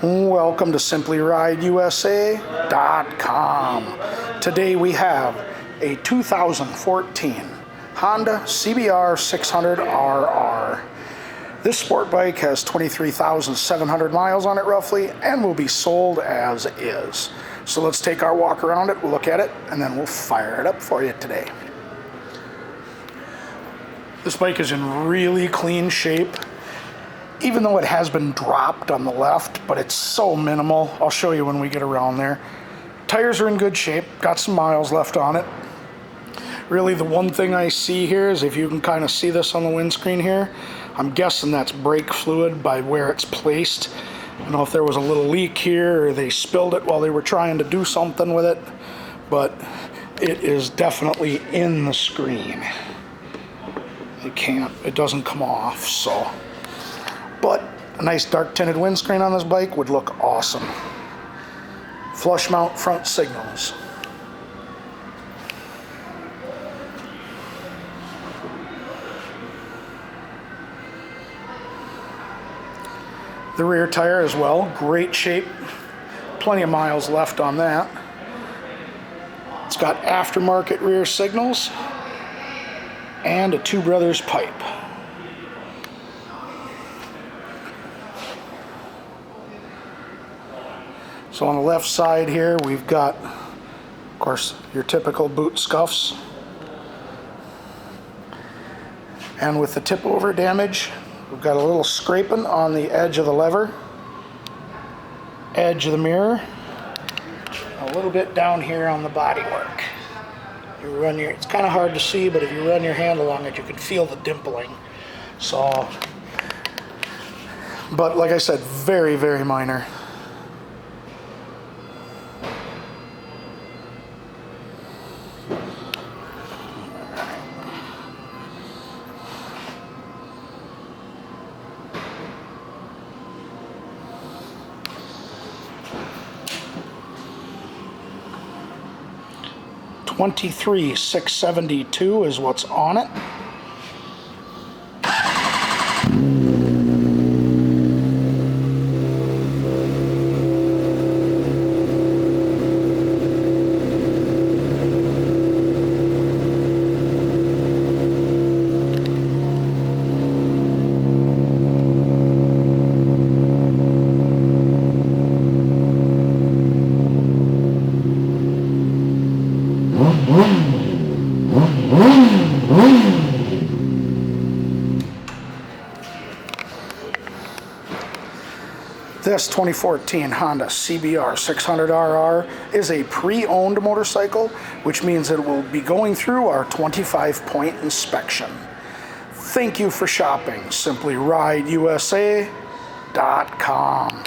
Welcome to SimplyRideUSA.com. Today we have a 2014 Honda CBR600RR. This sport bike has 23,700 miles on it roughly and will be sold as is. So let's take our walk around it, we'll look at it, and then we'll fire it up for you today. This bike is in really clean shape, even though it has been dropped on the left, but it's so minimal. I'll show you when we get around there. Tires are in good shape, got some miles left on it. Really the one thing I see here is, if you can kind of see this on the windscreen here, I'm guessing that's brake fluid by where it's placed. I don't know if there was a little leak here or they spilled it while they were trying to do something with it, but it is definitely in the screen. It doesn't come off, so. But a nice dark tinted windscreen on this bike would look awesome. Flush mount front signals. The rear tire as well, great shape. Plenty of miles left on that. It's got aftermarket rear signals and a Two Brothers pipe. So on the left side here, we've got, of course, your typical boot scuffs. And with the tip over damage, we've got a little scraping on the edge of the lever, edge of the mirror, a little bit down here on the bodywork. It's kind of hard to see, but if you run your hand along it, you can feel the dimpling. So, but like I said, very, very minor. $23,672 is what's on it. This 2014 Honda CBR600RR is a pre-owned motorcycle, which means it will be going through our 25-point inspection. Thank you for shopping. SimplyRideUSA.com.